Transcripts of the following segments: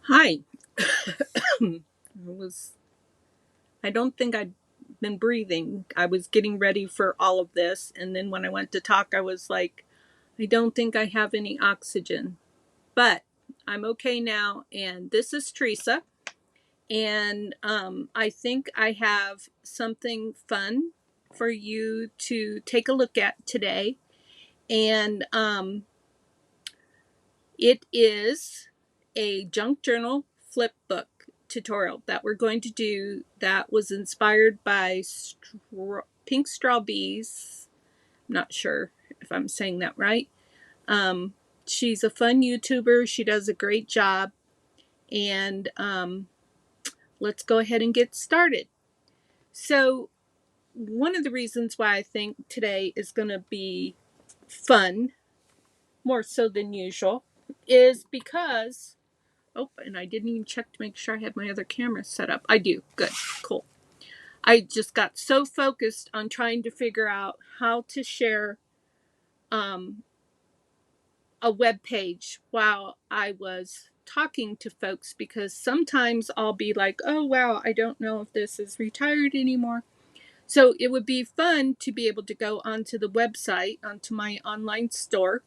Hi. was I don't think I'd been breathing. I was getting ready for all of this, and then when I went to talk I was like, I don't think I have any oxygen. But I'm okay now, and this is Teresa, and I think I have something fun for you to take a look at today. And it is a junk journal flip book tutorial that we're going to do that was inspired by Pink Straw Bees. I'm not sure if I'm saying that right. Um, she's a fun YouTuber. She does a great job. And let's go ahead and get started. So, one of the reasons why I think today is going to be fun, more so than usual, is because oh, and I didn't even check to make sure I had my other camera set up. I do. Good. Cool. I just got so focused on trying to figure out how to share um, a web page while I was talking to folks, because sometimes I'll be like, oh, wow, I don't know if this is retired anymore. So it would be fun to be able to go onto the website, onto my online store,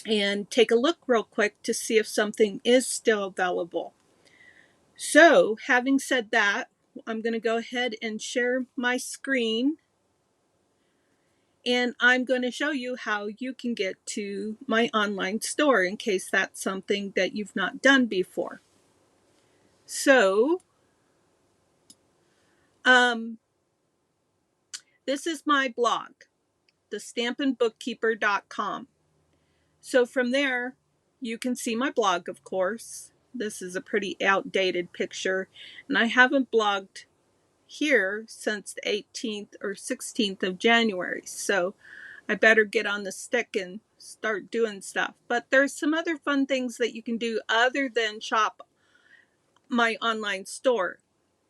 and take a look real quick to see if something is still available. So, having said that, I'm going to go ahead and share my screen, and I'm going to show you how you can get to my online store in case that's something that you've not done before. So, this is my blog, thestampinbookkeeper.com. So from there, you can see my blog, of course. This is a pretty outdated picture, and I haven't blogged here since the 18th or 16th of January. So I better get on the stick and start doing stuff. But there's some other fun things that you can do other than shop my online store.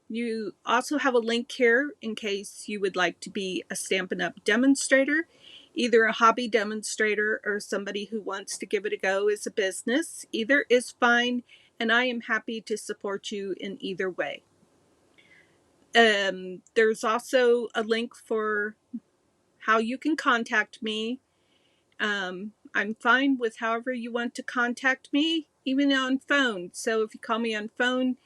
You also have a link here in case you would like to be a Stampin' Up! Demonstrator, either a hobby demonstrator or somebody who wants to give it a go as a business. Either is fine, and I am happy to support you in either way. There's also a link for how you can contact me. I'm fine with however you want to contact me, even on phone. So if you call me on phone,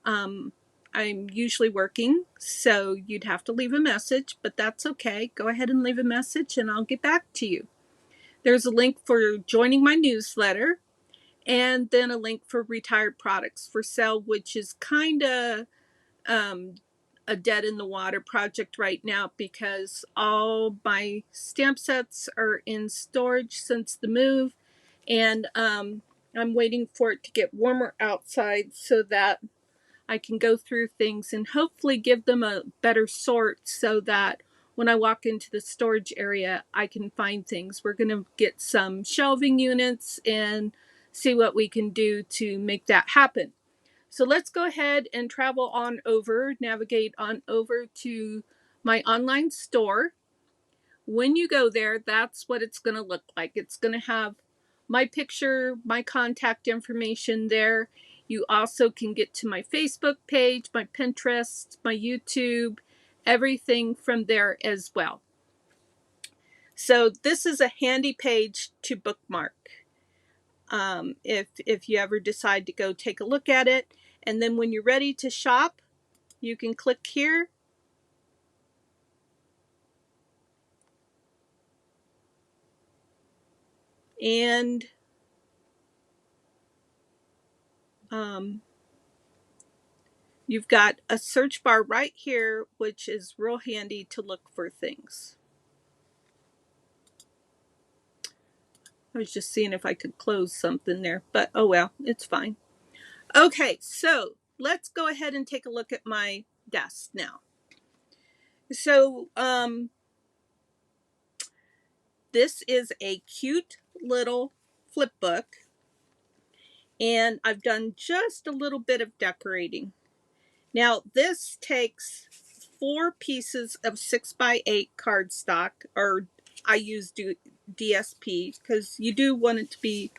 I'm usually working, so you'd have to leave a message, but that's okay. Go ahead and leave a message and I'll get back to you. There's a link for joining my newsletter, and then a link for retired products for sale, which is kind of a dead in the water project right now because all my stamp sets are in storage since the move, and I'm waiting for it to get warmer outside so that I can go through things and hopefully give them a better sort so that when I walk into the storage area, I can find things. We're going to get some shelving units and see what we can do to make that happen. So let's go ahead and travel on over, navigate on over to my online store. When you go there, that's what it's going to look like. It's going to have my picture, my contact information there. You also can get to my Facebook page, my Pinterest, my YouTube, everything from there as well. So this is a handy page to bookmark if you ever decide to go take a look at it. And then when you're ready to shop, you can click here. And you've got a search bar right here, which is real handy to look for things. I was just seeing if I could close something there, but oh well, it's fine. Okay, so let's go ahead and take a look at my desk now. So this is a cute little flip book, and I've done just a little bit of decorating. Now this takes 4 pieces of 6x8 cardstock, or I use DSP because you do want it to be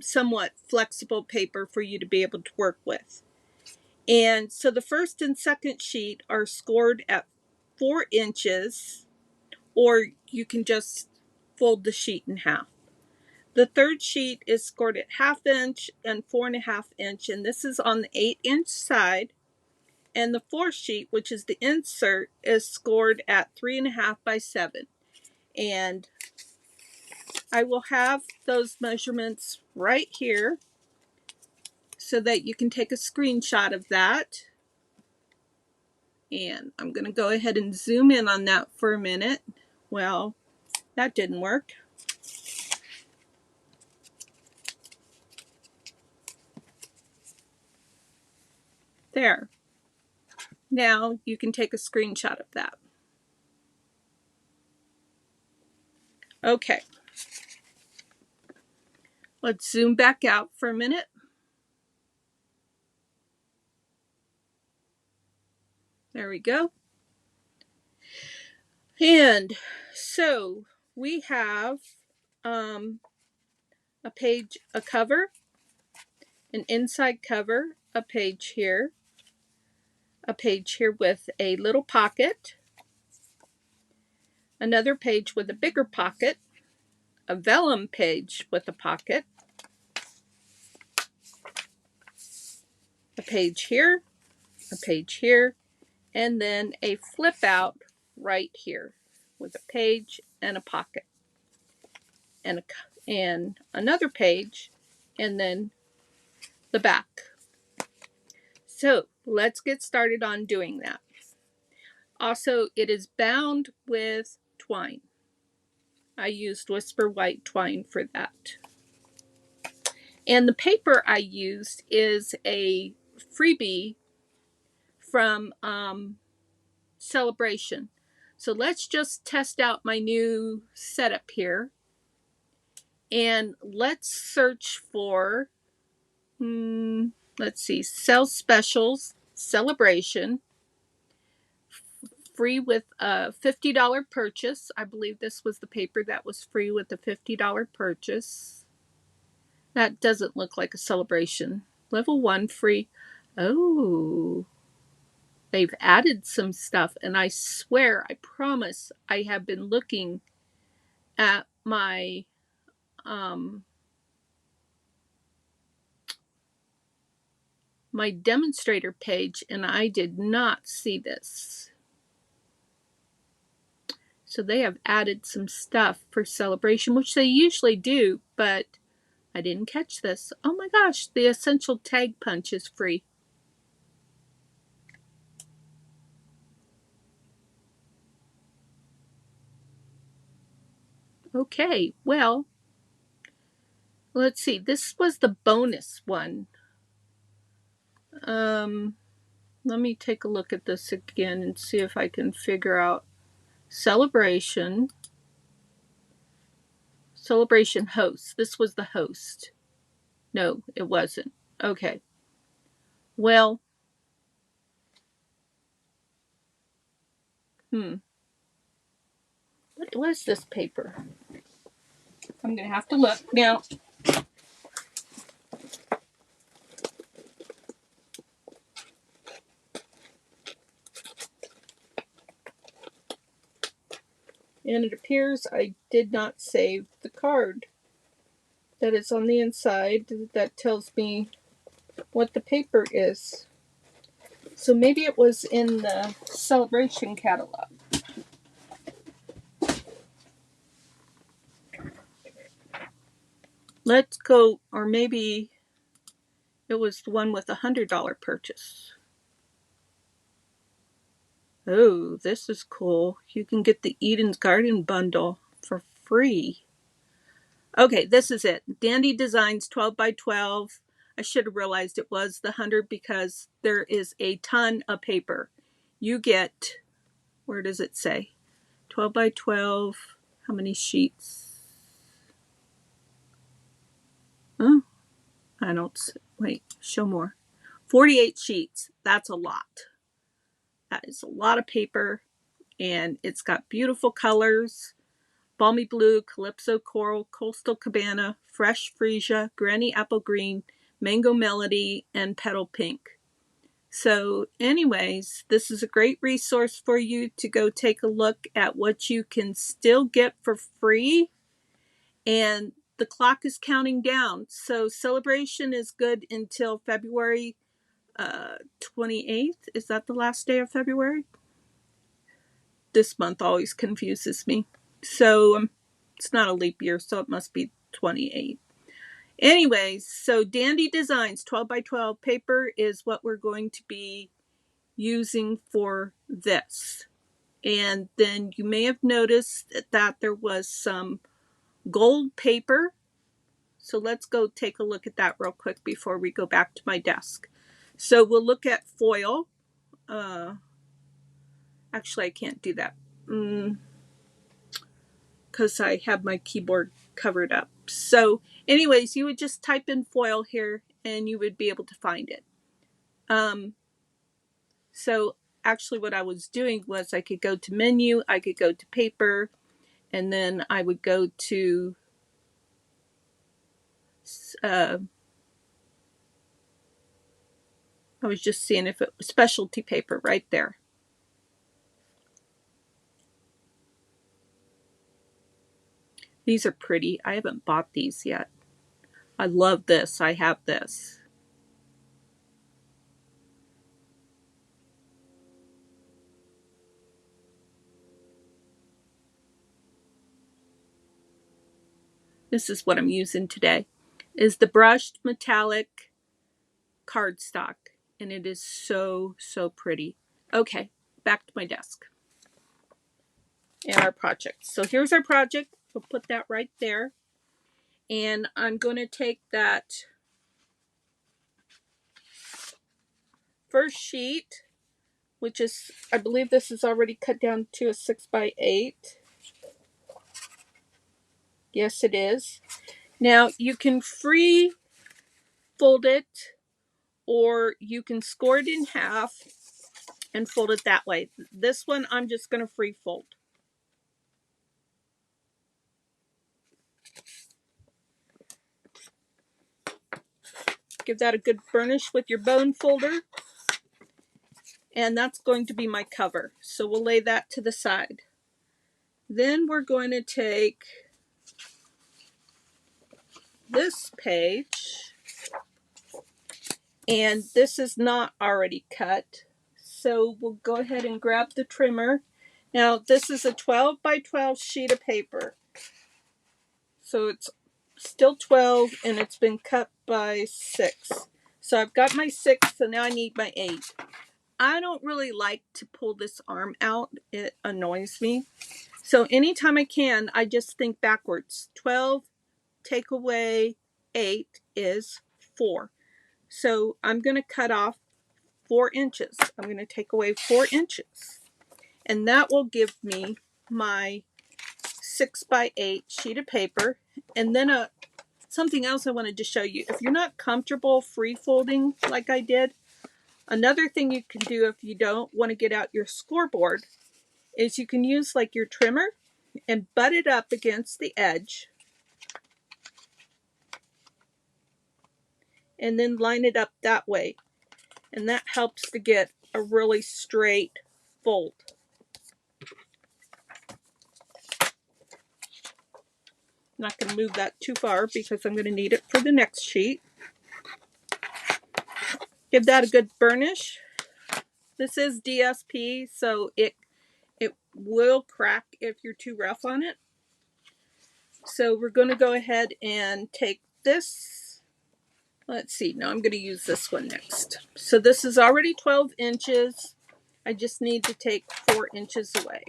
somewhat flexible paper for you to be able to work with. And so the first and second sheet are scored at 4 inches, or you can just fold the sheet in half. The third sheet is scored at 1/2 inch and 4.5 inch, and this is on the 8-inch side. And the fourth sheet, which is the insert, is scored at 3.5 by 7. And I will have those measurements right here so that you can take a screenshot of that. And I'm going to go ahead and zoom in on that for a minute. Well, that didn't work. There. Now you can take a screenshot of that. Okay. Let's zoom back out for a minute. There we go. And so we have a page, a cover, an inside cover, a page here with a little pocket, another page with a bigger pocket, a vellum page with a pocket, a page here, and then a flip out right here with a page and a pocket, and another page, and then the back. So let's get started on doing that. Also, it is bound with twine. I used Whisper White twine for that. And the paper I used is a freebie from Celebration. So let's just test out my new setup here. And let's search for, let's see, Sell Specials, Celebration, free with a $50 purchase. I believe this was the paper that was free with the $50 purchase. That doesn't look like a Celebration. Level 1 free. Oh, they've added some stuff, and I swear, I promise, I have been looking at my my demonstrator page, and I did not see this. So they have added some stuff for Celebration, which they usually do, but I didn't catch this. Oh my gosh, the Essential Tag Punch is free. Okay, well, let's see. This was the bonus one. Let me take a look at this again and see if I can figure out Celebration host. This was the host. No, it wasn't. Okay. Well, what was this paper? I'm going to have to look. Now, and it appears I did not save the card that is on the inside that tells me what the paper is. So maybe it was in the Celebration catalog. Let's go, or maybe it was the one with a $100 purchase. Oh, this is cool. You can get the Eden's Garden bundle for free. Okay, this is it. Dandy Designs 12 by 12. I should have realized it was the 100 because there is a ton of paper. You get, where does it say? 12 by 12. How many sheets? Oh, I don't, wait, show more. 48 sheets. That's a lot. That is a lot of paper, and it's got beautiful colors. Balmy Blue, Calypso Coral, Coastal Cabana, Fresh Freesia, Granny Apple Green, Mango Melody, and Petal Pink. So anyways, this is a great resource for you to go take a look at what you can still get for free. And the clock is counting down. So celebration is good until February 28th. Is that the last day of February? This month always confuses me. So it's not a leap year, so it must be 28. Anyways, so Dandy Designs 12 by 12 paper is what we're going to be using for this. And then you may have noticed that there was some gold paper. So let's go take a look at that real quick before we go back to my desk. So we'll look at foil. Actually, I can't do that because I have my keyboard covered up. So anyways, you would just type in foil here and you would be able to find it. So actually what I was doing was I could go to menu, I could go to paper, and then I would go to I was just seeing if it was specialty paper right there. These are pretty. I haven't bought these yet. I love this. I have this. This is what I'm using today. Is the brushed metallic cardstock. And it is so, so pretty. Okay, back to my desk. And our project. So here's our project. We'll put that right there. And I'm going to take that first sheet, which is, I believe this is already cut down to a 6 by 8. Yes, it is. Now, you can free fold it, or you can score it in half and fold it that way. This one, I'm just going to free fold. Give that a good burnish with your bone folder. And that's going to be my cover. So we'll lay that to the side. Then we're going to take this page, and this is not already cut. So we'll go ahead and grab the trimmer. Now this is a 12 by 12 sheet of paper. So it's still 12 and it's been cut by 6. So I've got my 6, so now I need my 8. I don't really like to pull this arm out. It annoys me. So anytime I can, I just think backwards. 12 take away 8 is 4. So I'm going to cut off 4 inches. I'm going to take away 4 inches. And that will give me my 6 by 8 sheet of paper. And then something else I wanted to show you. If you're not comfortable free folding like I did, another thing you can do if you don't want to get out your scoreboard is you can use like your trimmer and butt it up against the edge. And then line it up that way. And that helps to get a really straight fold. I'm not going to move that too far because I'm going to need it for the next sheet. Give that a good burnish. This is DSP, so it will crack if you're too rough on it. So we're going to go ahead and take this. Let's see, now I'm going to use this one next. So this is already 12 inches. I just need to take 4 inches away.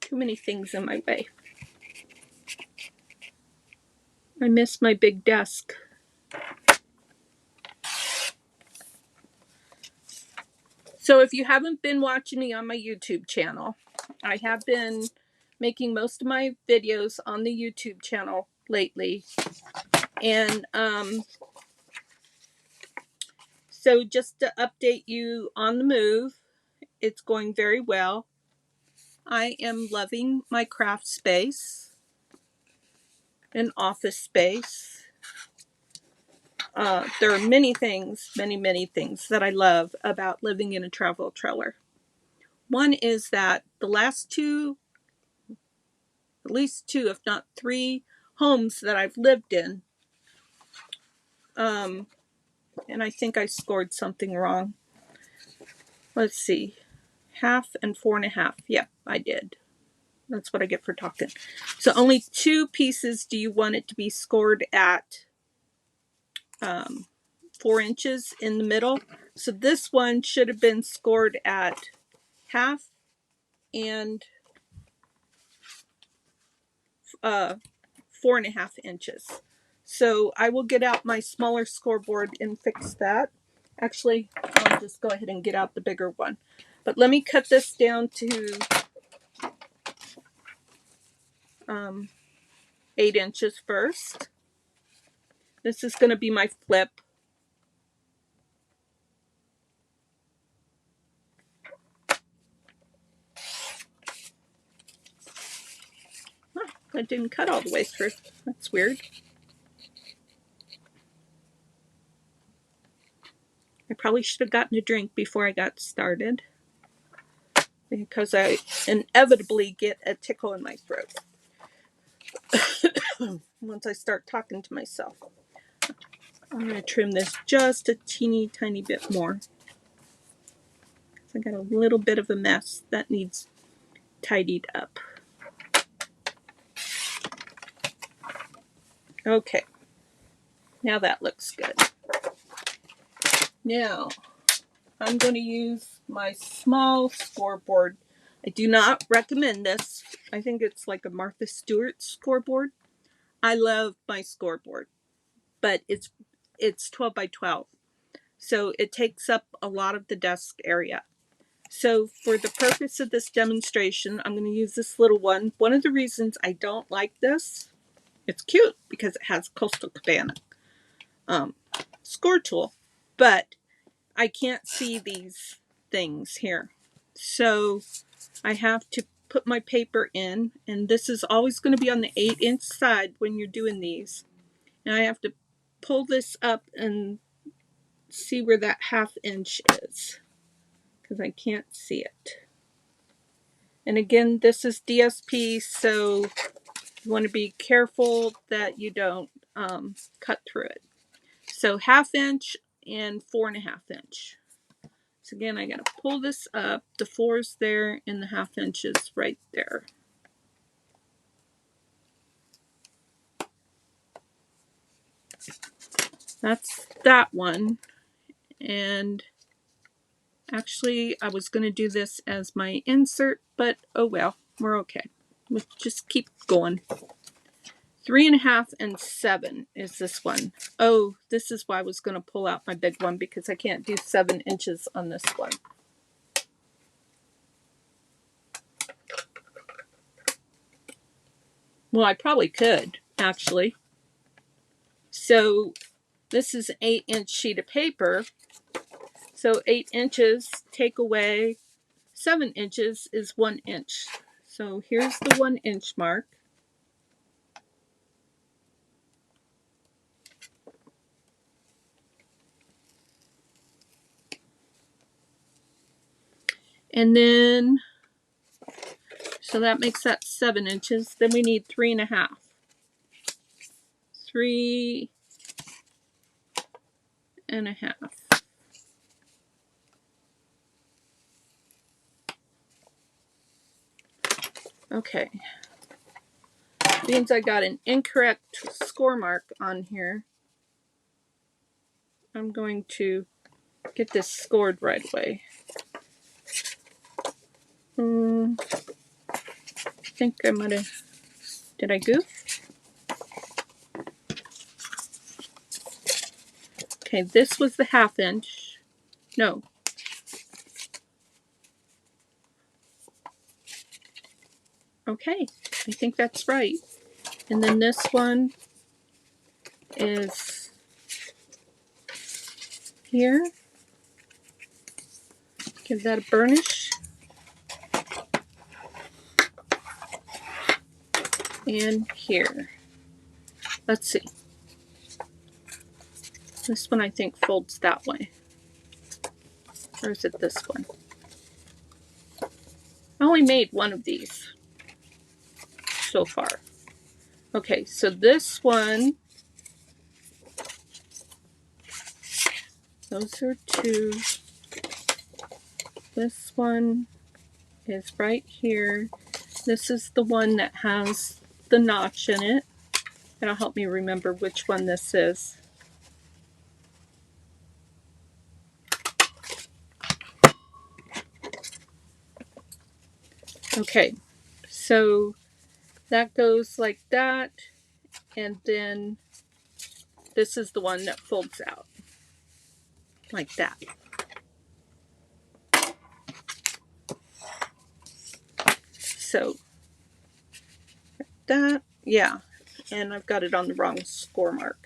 Too many things in my way. I miss my big desk. So if you haven't been watching me on my YouTube channel, I have been making most of my videos on the YouTube channel lately. And So just to update you on the move, it's going very well. I am loving my craft space and office space. There are many things, many things that I love about living in a travel trailer. One is that the last two, at least two, if not three homes that I've lived in, and I think I scored something wrong. Let's see, 1/2 and 4.5. Yep, I did. That's what I get for talking. So only 2 pieces do you want it to be scored at 4 inches in the middle. So this one should have been scored at 1/2 and 4.5 inches. So I will get out my smaller scoreboard and fix that. Actually, I'll just go ahead and get out the bigger one. But let me cut this down to 8 inches first. This is going to be my flip. Huh, that didn't cut all the way through. That's weird. I probably should have gotten a drink before I got started, because I inevitably get a tickle in my throat once I start talking to myself. I'm going to trim this just a teeny tiny bit more. I got a little bit of a mess that needs tidied up. Okay, now that looks good. Now I'm going to use my small scoreboard. I do not recommend this. I think it's like a Martha Stewart scoreboard. I love my scoreboard, but it's 12 by 12. So it takes up a lot of the desk area. So for the purpose of this demonstration, I'm going to use this little one. One of the reasons I don't like this, it's cute because it has Coastal Cabana score tool, but I can't see these things here. So I have to put my paper in, and this is always going to be on the 8-inch side when you're doing these. And I have to pull this up and see where that 1/2 inch is, because I can't see it. And again, this is DSP, so you want to be careful that you don't cut through it. So 1/2 inch and 4.5 inch. So again, I got to pull this up. The 4's there and the 1/2 inch is right there. That's that one. And actually, I was going to do this as my insert, but oh well, we're okay. Let's just keep going. 3.5 and 7 is this one. Oh, this is why I was going to pull out my big one, because I can't do 7 inches on this one. Well, I probably could, actually. So this is an 8-inch sheet of paper. So 8 inches, take away 7 inches is 1 inch. So here's the 1 inch mark. And then, so that makes that 7 inches. Then we need 3.5. 3.5. Okay. Means I got an incorrect score mark on here. I'm going to get this scored right away. I think I might have, did I goof? Okay, this was the 1/2 inch. No. Okay, I think that's right. And then this one is here. Give that a burnish. And here. Let's see. This one I think folds that way. Or is it this one? I only made one of these so far. Okay, so this one, those are two. This one is right here. This is the one that has the notch in it. It'll help me remember which one this is. Okay, so that goes like that, and then this is the one that folds out like that. So that, yeah, and I've got it on the wrong score mark.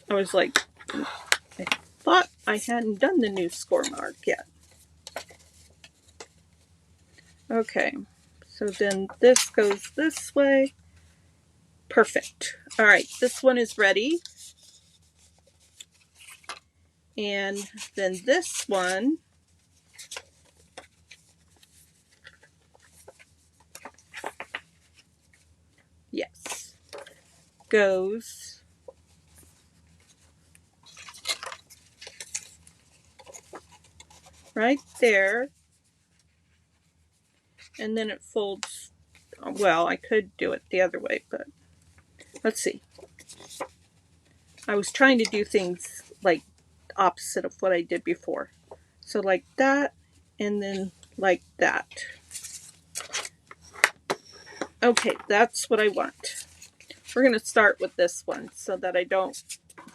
I was like, I thought I hadn't done the new score mark yet. Okay, so then this goes this way. Perfect. All right, this one is ready. And then this one, yes, goes right there. And then it folds, well, I could do it the other way, but let's see. I was trying to do things like opposite of what I did before. So like that, and then like that. Okay, that's what I want. We're going to start with this one so that I don't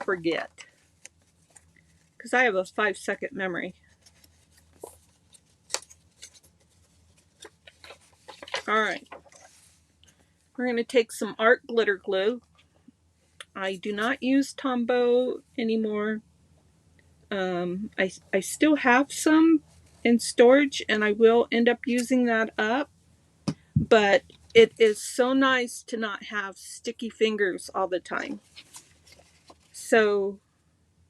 forget. Because I have a 5-second memory. Alright. We're going to take some art glitter glue. I do not use Tombow anymore. I still have some in storage, and I will end up using that up. But it is so nice to not have sticky fingers all the time. So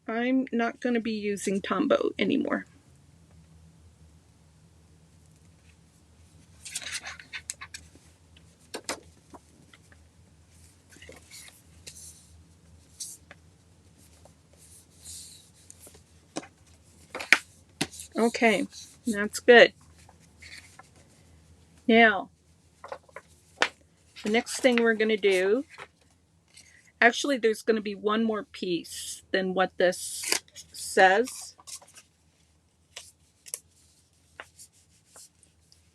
I'm not going to be using Tombow anymore. Okay, that's good. Now, the next thing we're going to do, actually there's going to be one more piece than what this says.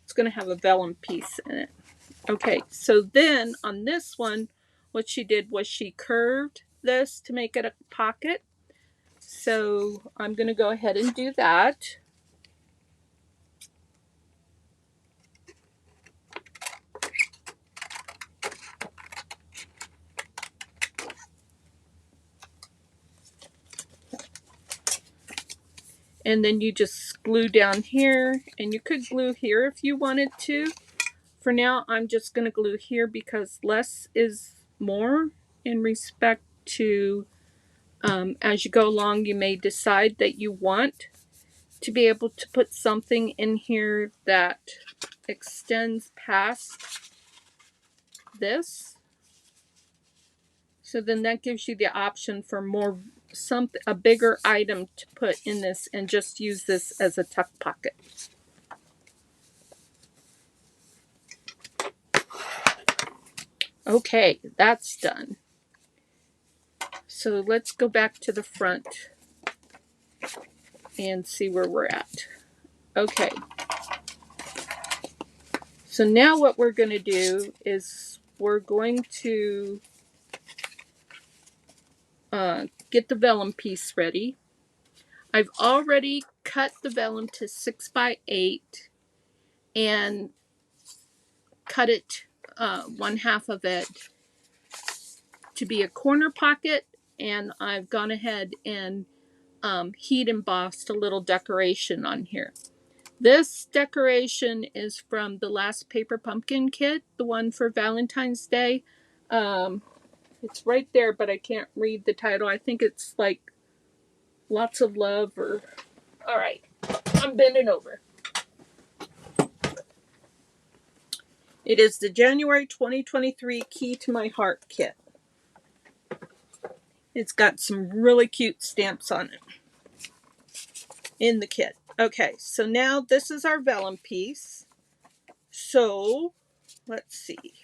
It's going to have a vellum piece in it. Okay, so then on this one, what she did was she curved this to make it a pocket. So I'm going to go ahead and do that. And then you just glue down here, and you could glue here if you wanted to. For now, I'm just going to glue here because less is more in respect to as you go along, you may decide that you want to be able to put something in here that extends past this. So then that gives you the option for a bigger item to put in this and just use this as a tuck pocket. Okay, that's done. So let's go back to the front and see where we're at. Okay. So now what we're going to do is we're going to get the vellum piece ready. I've already cut the vellum to 6x8 and cut it 1/2 of it to be a corner pocket and I've gone ahead and heat embossed a little decoration on here. This decoration is from the last Paper Pumpkin kit, the one for Valentine's Day. It's right there, but I can't read the title. I think it's like Lots of Love or... All right, I'm bending over. It is the January 2023 Key to My Heart kit. It's got some really cute stamps on it in the kit. Okay, so now this is our vellum piece. So let's see.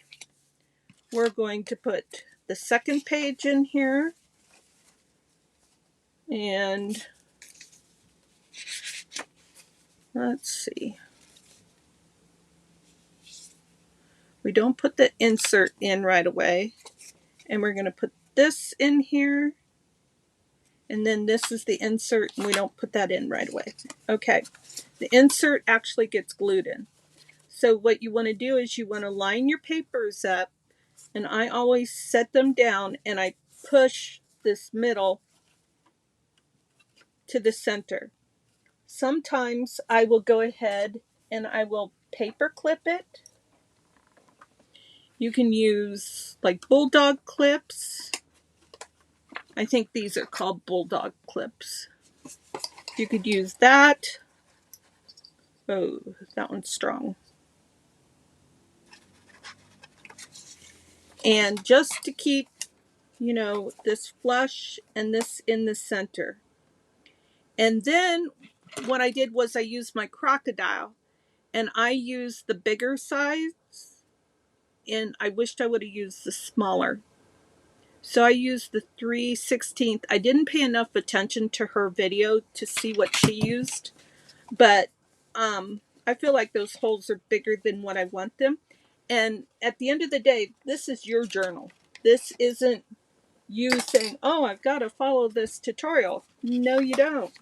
We're going to put the second page in here. And let's see. We don't put the insert in right away. And we're going to put this in here. And then this is the insert, and we don't put that in right away. Okay. The insert actually gets glued in. So what you want to do is you want to line your papers up. And I always set them down, and I push this middle to the center. Sometimes I will go ahead and I will paper clip it. You can use like bulldog clips. I think these are called bulldog clips. You could use that. Oh, that one's strong. And just to keep, you know, this flush and this in the center. And then what I did was I used my crocodile, and I used the bigger size, and I wished I would have used the smaller. So I used the 3/16. I didn't pay enough attention to her video to see what she used, but I feel like those holes are bigger than what I want them. And at the end of the day, this is your journal. This isn't you saying, oh, I've got to follow this tutorial. No, you don't.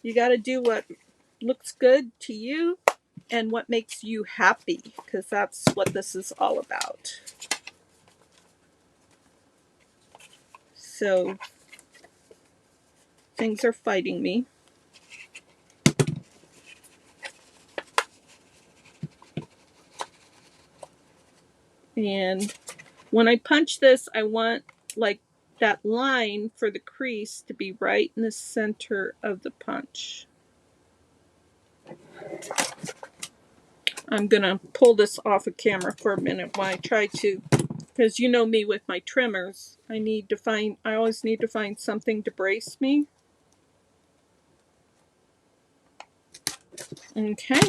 You got to do what looks good to you and what makes you happy, because that's what this is all about. So things are fighting me. And when I punch this, I want like that line for the crease to be right in the center of the punch. I'm going to pull this off of camera for a minute while I try to, because you know me with my trimmers, I always need to find something to brace me. Okay.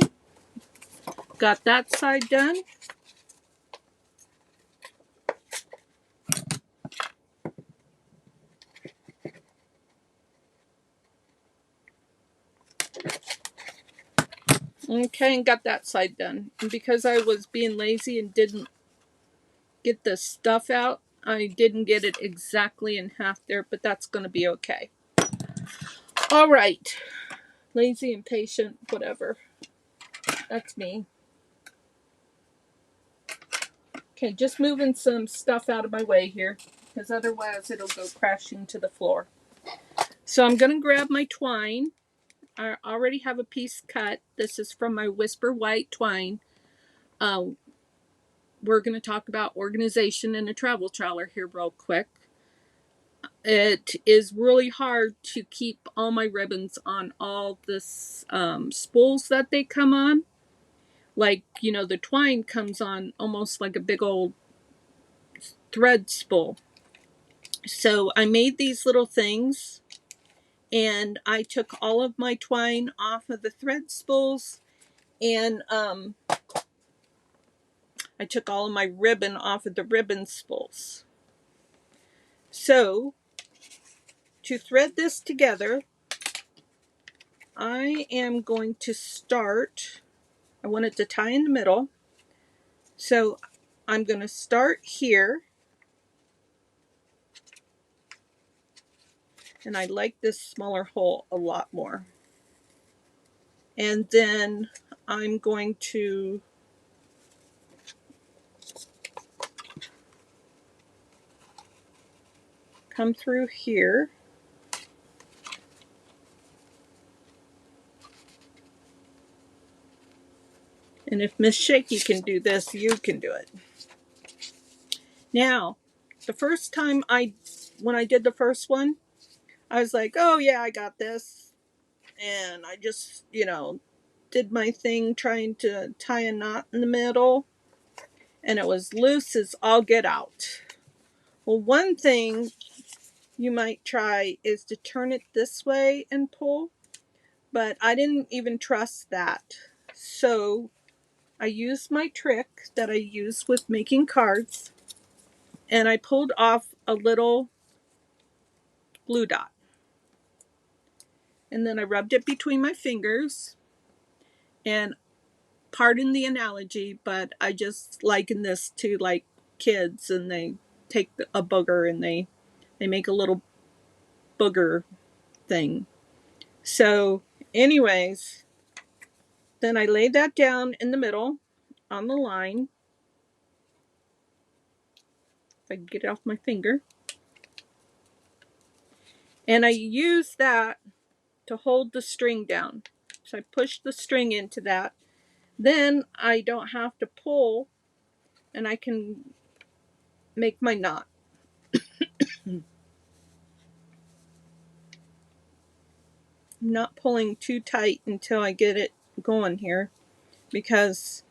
Got that side done. Okay, and got that side done. And because I was being lazy and didn't get the stuff out, I didn't get it exactly in half there, but that's going to be okay. All right. Lazy, impatient, whatever. That's me. Okay, just moving some stuff out of my way here, because otherwise it'll go crashing to the floor. So I'm going to grab my twine. I already have a piece cut. This is from my Whisper White twine. We're going to talk about organization in a travel trailer here real quick. It is really hard to keep all my ribbons on all this spools that they come on. Like, you know, the twine comes on almost like a big old thread spool. So I made these little things, and I took all of my twine off of the thread spools, and I took all of my ribbon off of the ribbon spools. So to thread this together, I am going to start, I want it to tie in the middle. So I'm going to start here. And I like this smaller hole a lot more. And then I'm going to come through here. And if Miss Shaky can do this, you can do it. Now, the first time when I did the first one, I was like, oh yeah, I got this. And I just, did my thing trying to tie a knot in the middle. And it was loose as all get out. Well, one thing you might try is to turn it this way and pull. But I didn't even trust that. So I used my trick that I use with making cards. And I pulled off a little glue dot. And then I rubbed it between my fingers. And pardon the analogy, but I just liken this to like kids, and they take a booger and they make a little booger thing. So anyways, then I laid that down in the middle on the line. If I can get it off my finger. And I use that to hold the string down. So I push the string into that. Then I don't have to pull, and I can make my knot. I'm not pulling too tight until I get it going here, because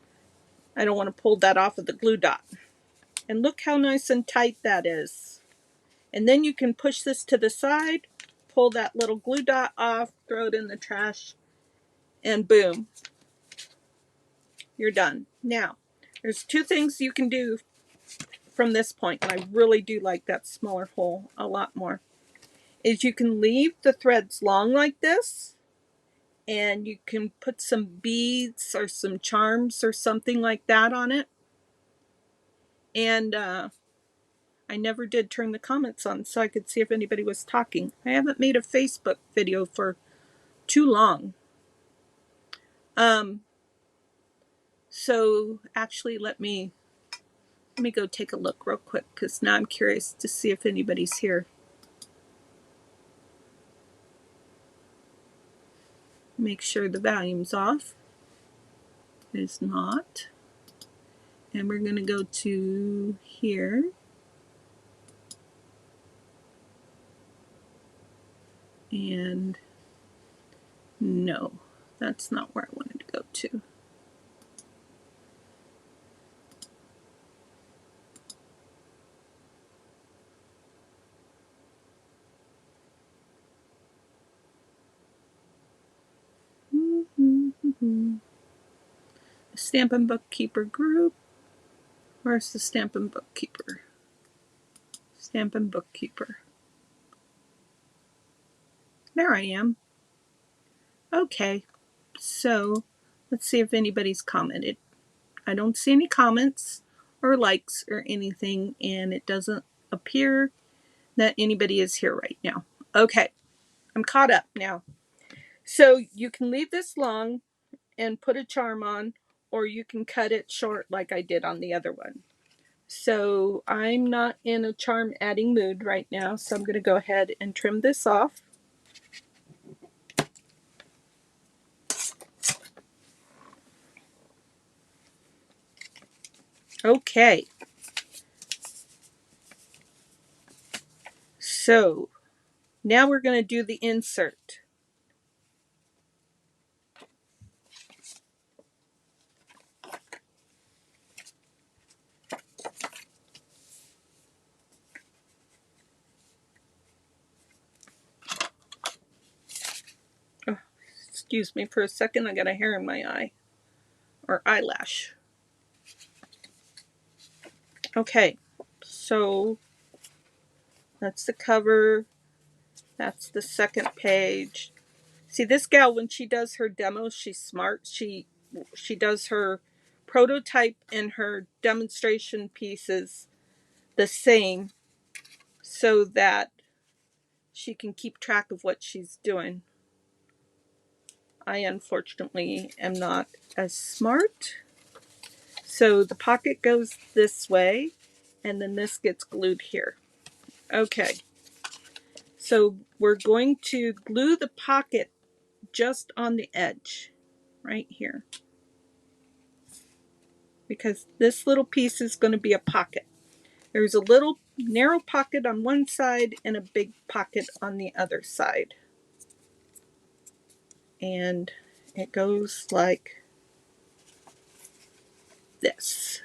I don't want to pull that off of the glue dot. And look how nice and tight that is. And then you can push this to the side, pull that little glue dot off, throw it in the trash, and boom, you're done. Now, there's two things you can do from this point, and I really do like that smaller hole a lot more, is you can leave the threads long like this, and you can put some beads or some charms or something like that on it. And I never did turn the comments on so I could see if anybody was talking. I haven't made a Facebook video for too long. So actually let me go take a look real quick, because now I'm curious to see if anybody's here. Make sure the volume's off. It is not. And we're going to go to here. And no, that's not where I wanted to go to. Stampin' Bookkeeper group. Where's the Stampin' Bookkeeper? Stampin' Bookkeeper. There I am. Okay, so let's see if anybody's commented. I don't see any comments or likes or anything, and it doesn't appear that anybody is here right now. Okay, I'm caught up now. So you can leave this long and put a charm on, or you can cut it short like I did on the other one. So I'm not in a charm adding mood right now, so I'm going to go ahead and trim this off. Okay. So now we're going to do the insert. Oh, excuse me for a second, I got a hair in my eye, or eyelash. Okay, so that's the cover. That's the second page. See, this gal, when she does her demos, she's smart. She does her prototype and her demonstration pieces the same, so that she can keep track of what she's doing. I unfortunately am not as smart. So the pocket goes this way, and then this gets glued here. Okay. So we're going to glue the pocket just on the edge, right here. Because this little piece is going to be a pocket. There's a little narrow pocket on one side and a big pocket on the other side. And it goes like this.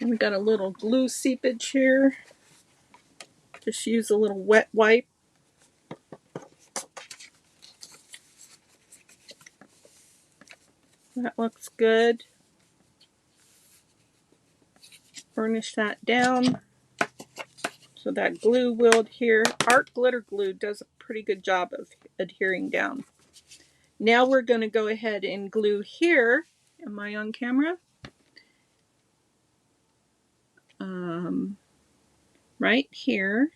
And we got a little glue seepage here. Just use a little wet wipe. That looks good. Burnish that down. So that glue will adhere. Art glitter glue does a pretty good job of adhering down. Now we're going to go ahead and glue here. Am I on camera? Right here.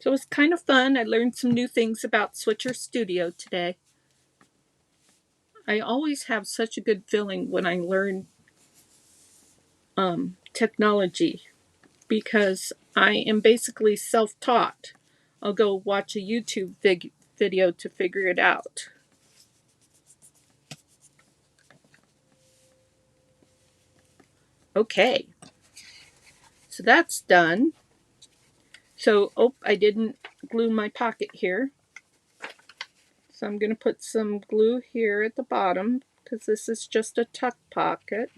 So it's kind of fun. I learned some new things about Switcher Studio today. I always have such a good feeling when I learn technology because I am basically self-taught. I'll go watch a YouTube video to figure it out. Okay, so that's done. So, oh, I didn't glue my pocket here. So I'm going to put some glue here at the bottom because this is just a tuck pocket.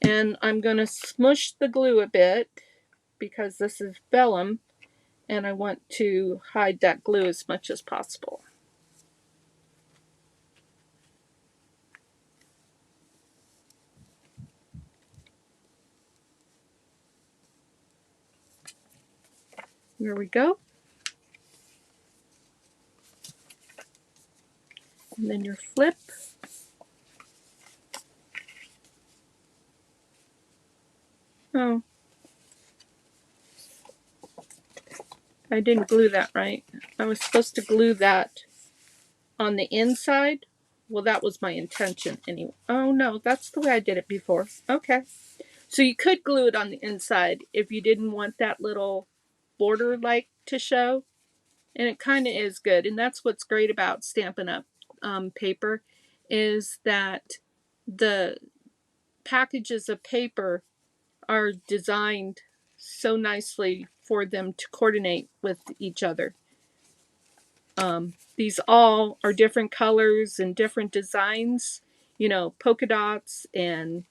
And I'm going to smush the glue a bit because this is vellum and I want to hide that glue as much as possible. There we go. And then your flip. Oh, I didn't glue that right. I was supposed to glue that on the inside. Well, that was my intention anyway. Oh no, that's the way I did it before. Okay. So you could glue it on the inside if you didn't want that little border like to show. And it kind of is good. And that's what's great about Stampin' Up! Paper is that the packages of paper are designed so nicely for them to coordinate with each other. These all are different colors and different designs, you know, polka dots and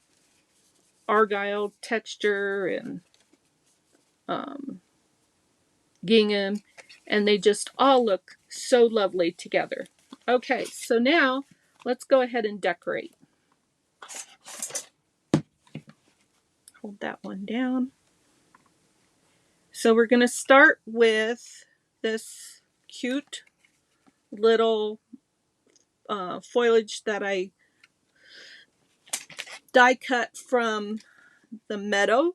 argyle texture and gingham, and they just all look so lovely together. Okay, so now let's go ahead and decorate. Hold that one down. So we're going to start with this cute little foliage that I die cut from the Meadow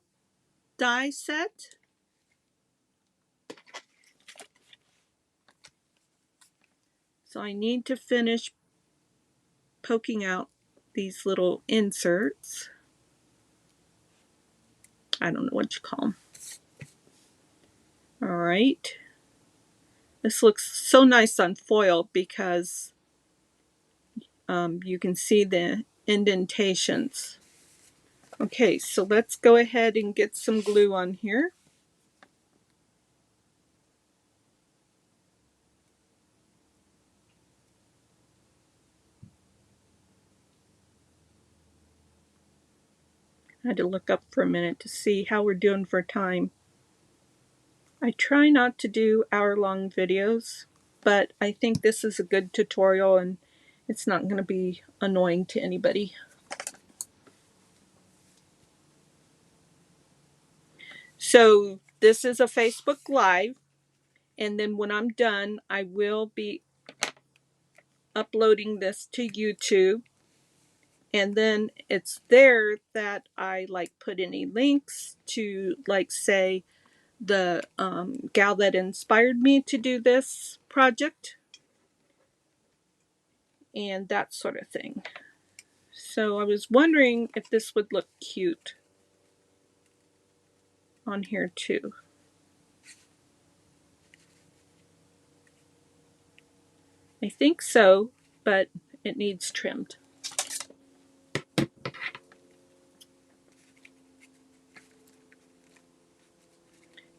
die set. So I need to finish poking out these little inserts. I don't know what you call them. All right. This looks so nice on foil because you can see the indentations. Okay, so let's go ahead and get some glue on here. I had to look up for a minute to see how we're doing for time. I try not to do hour-long videos, but I think this is a good tutorial and it's not going to be annoying to anybody. So this is a Facebook Live, and then when I'm done, I will be uploading this to YouTube. And then it's there that I like put any links to, like, say, the gal that inspired me to do this project and that sort of thing. So I was wondering if this would look cute on here too. I think so, but it needs trimmed.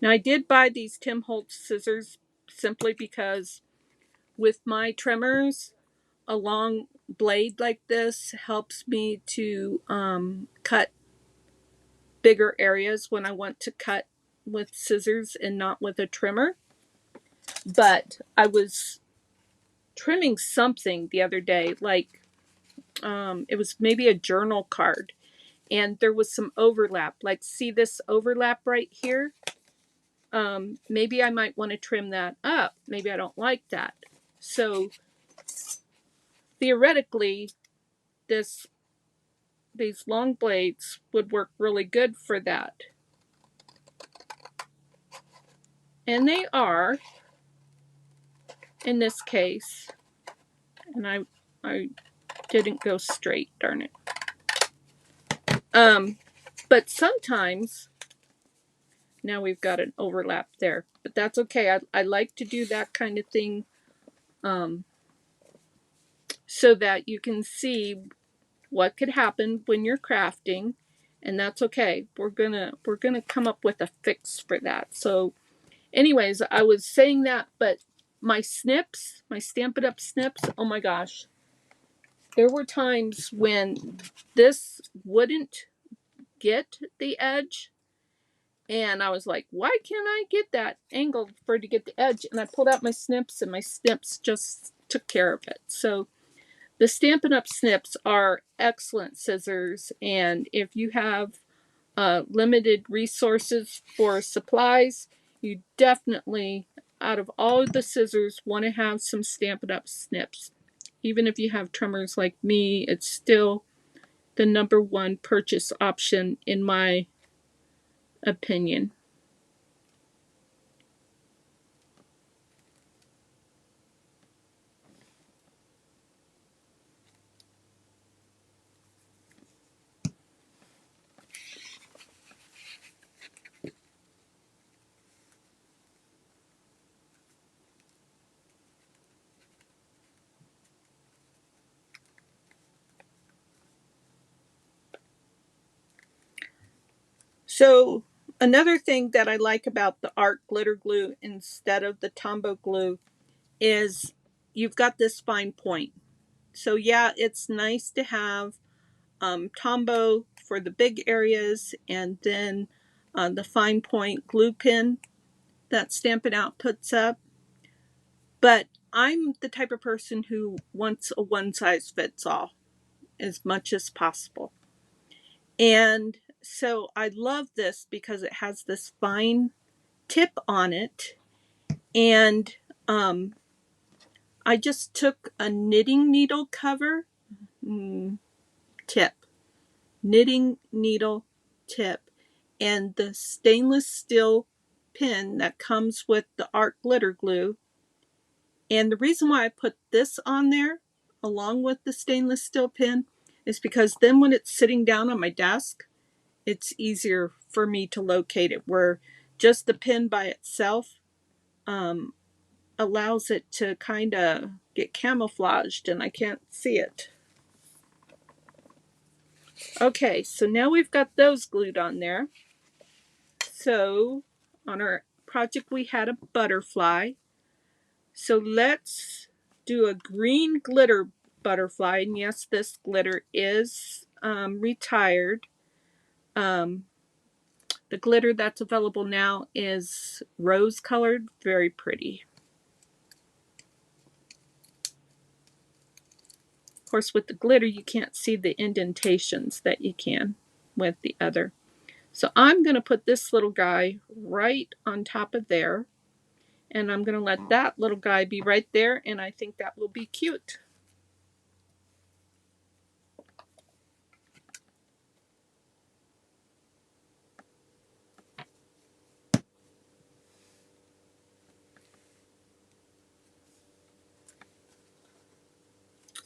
Now I did buy these Tim Holtz scissors simply because with my trimmers, a long blade like this helps me to cut bigger areas when I want to cut with scissors and not with a trimmer. But I was trimming something the other day, like it was maybe a journal card, and there was some overlap. Like, see this overlap right here? Maybe I might want to trim that up. Maybe I don't like that. So theoretically, these long blades would work really good for that. And they are, in this case. And I didn't go straight, darn it. But sometimes, now we've got an overlap there, but that's okay. I like to do that kind of thing so that you can see what could happen when you're crafting, and that's okay. We're gonna come up with a fix for that. So anyways, I was saying that, but my snips, my Stampin' Up! Snips, oh my gosh. There were times when this wouldn't get the edge, and I was like, why can't I get that angle for it to get the edge? And I pulled out my snips, and my snips just took care of it. So the Stampin' Up! Snips are excellent scissors, and if you have limited resources for supplies, you definitely, out of all of the scissors, want to have some Stampin' Up! Snips. Even if you have trimmers like me, it's still the #1 purchase option in my opinion. So another thing that I like about the art glitter glue instead of the Tombow glue is you've got this fine point. So yeah, it's nice to have Tombow for the big areas, and then the fine point glue pin that Stampin' Out! Puts up. But I'm the type of person who wants a one size fits all as much as possible. And so I love this because it has this fine tip on it. And I just took a knitting needle cover tip, knitting needle tip, and the stainless steel pin that comes with the art glitter glue. And the reason why I put this on there along with the stainless steel pin is because then when it's sitting down on my desk, it's easier for me to locate it, where just the pin by itself allows it to kind of get camouflaged and I can't see it. Okay, so now we've got those glued on there. So on our project we had a butterfly. So let's do a green glitter butterfly. And yes, this glitter is retired. The glitter that's available now is rose colored, very pretty. Of course, with the glitter, you can't see the indentations that you can with the other. So I'm going to put this little guy right on top of there. And I'm going to let that little guy be right there. And I think that will be cute.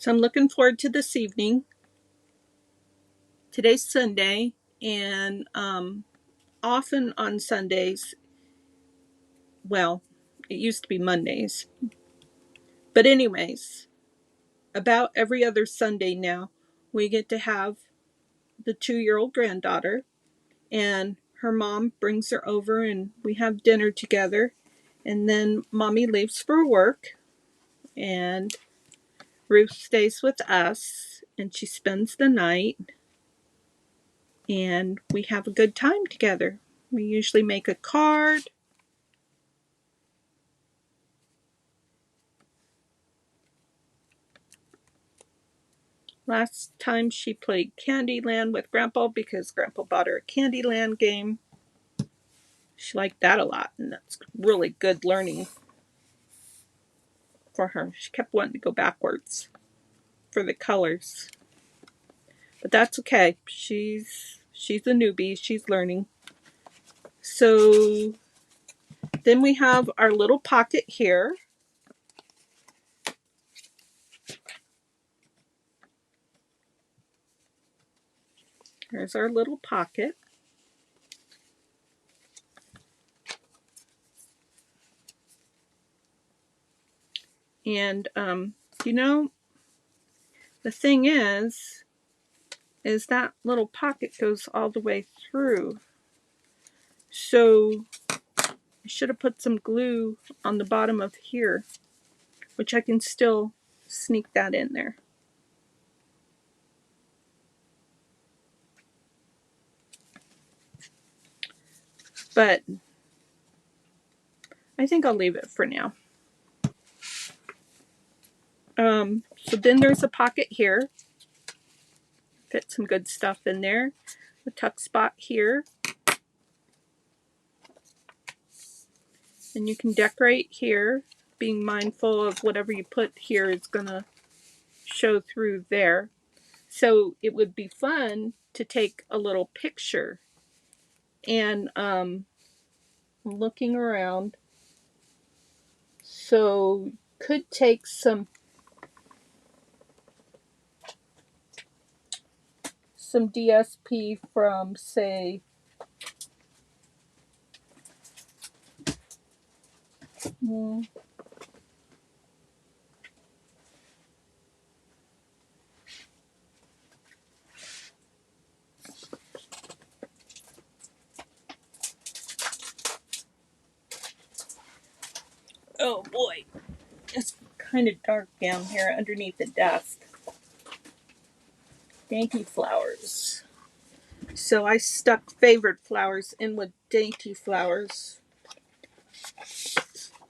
So I'm looking forward to this evening. Today's Sunday, and often on Sundays, well, it used to be Mondays. But anyways, about every other Sunday now, we get to have the 2-year-old granddaughter, and her mom brings her over and we have dinner together. And then mommy leaves for work, and Ruth stays with us, and she spends the night, and we have a good time together. We usually make a card. Last time she played Candyland with Grandpa because Grandpa bought her a Candyland game. She liked that a lot, and that's really good learning for her. She kept wanting to go backwards for the colors. But that's okay. She's a newbie. She's learning. So then we have our little pocket here. There's our little pocket. And you know, the thing is that little pocket goes all the way through. So I should have put some glue on the bottom of here, which I can still sneak that in there. But I think I'll leave it for now. So then there's a pocket here. Fit some good stuff in there. A tuck spot here. And you can decorate here, being mindful of whatever you put here is going to show through there. So it would be fun to take a little picture. And looking around, so could take some DSP from, say, oh boy, it's kind of dark down here underneath the desk. Dainty flowers. So I stuck favorite flowers in with dainty flowers.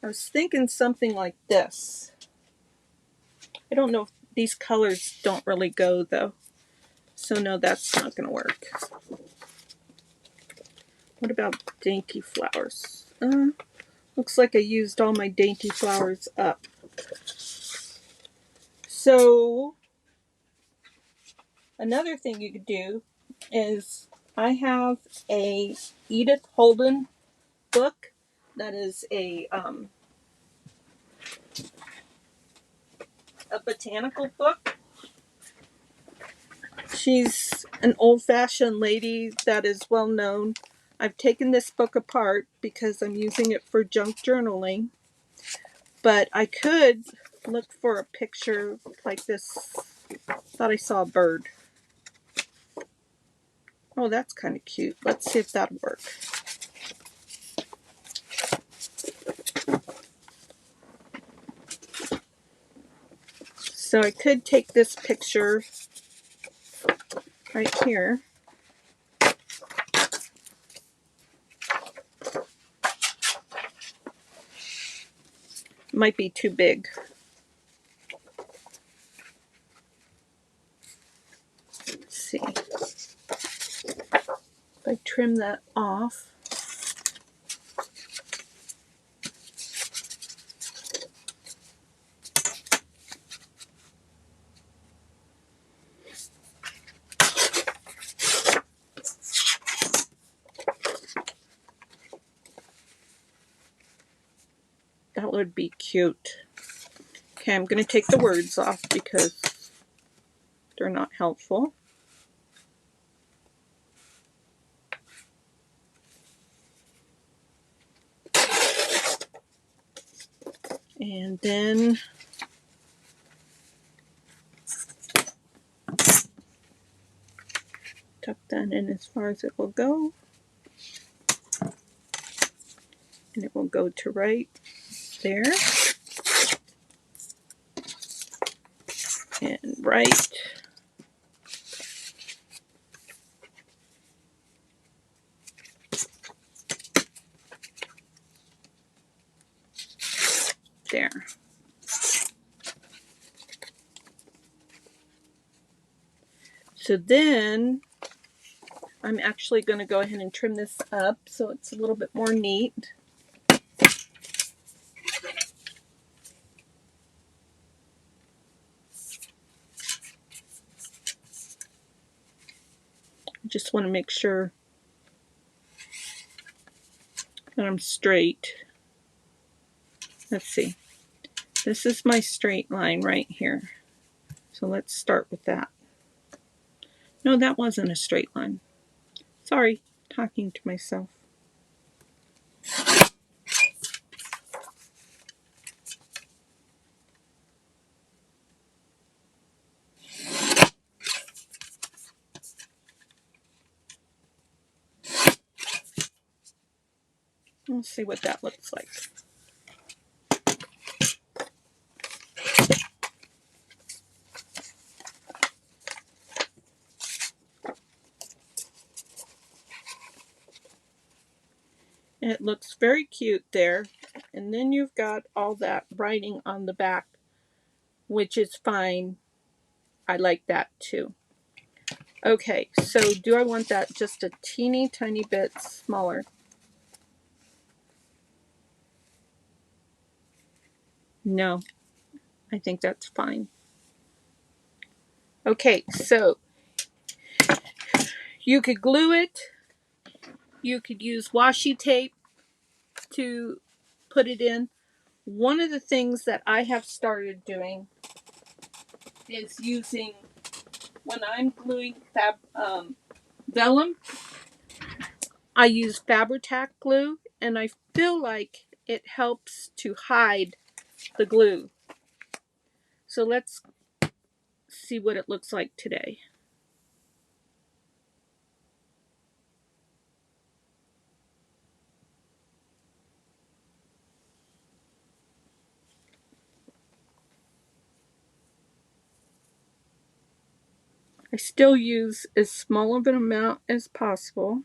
I was thinking something like this. I don't know if these colors don't really go though. So no, that's not going to work. What about dainty flowers? Looks like I used all my dainty flowers up. So another thing you could do is I have a Edith Holden book that is a botanical book. She's an old-fashioned lady that is well known. I've taken this book apart because I'm using it for junk journaling. But I could look for a picture like this. Thought I saw a bird. Oh, that's kind of cute. Let's see if that'll work. So I could take this picture right here. Might be too big. Let's see. If I trim that off. That would be cute. Okay, I'm going to take the words off because They're not helpful. And then tuck that in as far as it will go. And it will go to right there. And right. There. So then I'm actually going to go ahead and trim this up so it's a little bit more neat. I just want to make sure that I'm straight. Let's see. This is my straight line right here. So let's start with that. No, that wasn't a straight line. Sorry, talking to myself. Let's see what that looks like. It looks very cute there. And then you've got all that writing on the back, which is fine. I like that too. Okay, so do I want that just a teeny tiny bit smaller? No, I think that's fine. Okay, so you could glue it. You could use washi tape to put it in. One of the things that I have started doing is using, when I'm gluing vellum, I use Fabri-Tac glue, and I feel like it helps to hide the glue. So let's see what it looks like today. I still use as small of an amount as possible.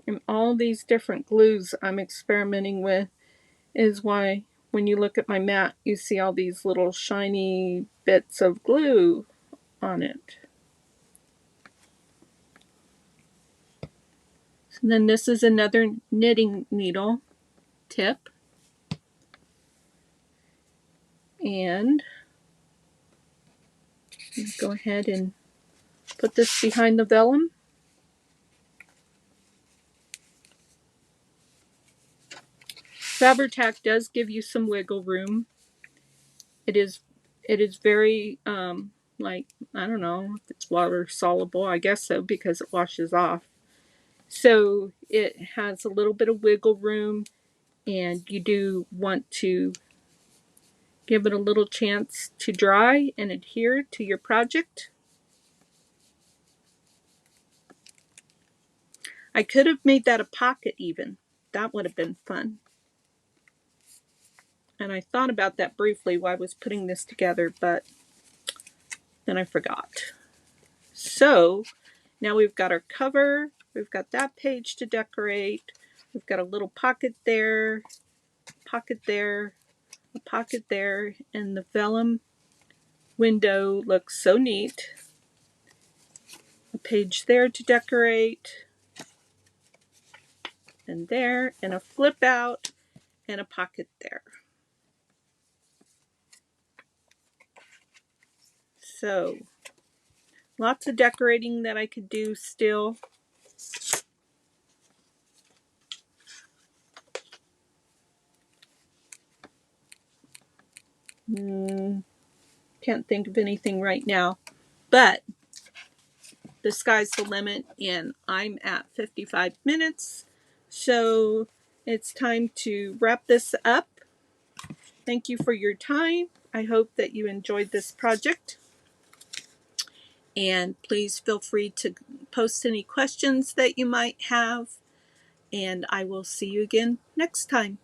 And all these different glues I'm experimenting with is why when you look at my mat, you see all these little shiny bits of glue on it. So then this is another knitting needle tip. And go ahead and put this behind the vellum. Fabri-Tac does give you some wiggle room. It is very like, I don't know if it's water soluble. I guess so, because it washes off. So it has a little bit of wiggle room, and you do want to give it a little chance to dry and adhere to your project. I could have made that a pocket even. That would have been fun. And I thought about that briefly while I was putting this together, but then I forgot. So now we've got our cover. We've got that page to decorate. We've got a little pocket there, pocket there, a pocket there, and the vellum window looks so neat. A page there to decorate, and there, and a flip out, and a pocket there. So lots of decorating that I could do still. Can't think of anything right now, but the sky's the limit, and I'm at 55 minutes, so it's time to wrap this up. Thank you for your time. I hope that you enjoyed this project, and please feel free to post any questions that you might have, and I will see you again next time.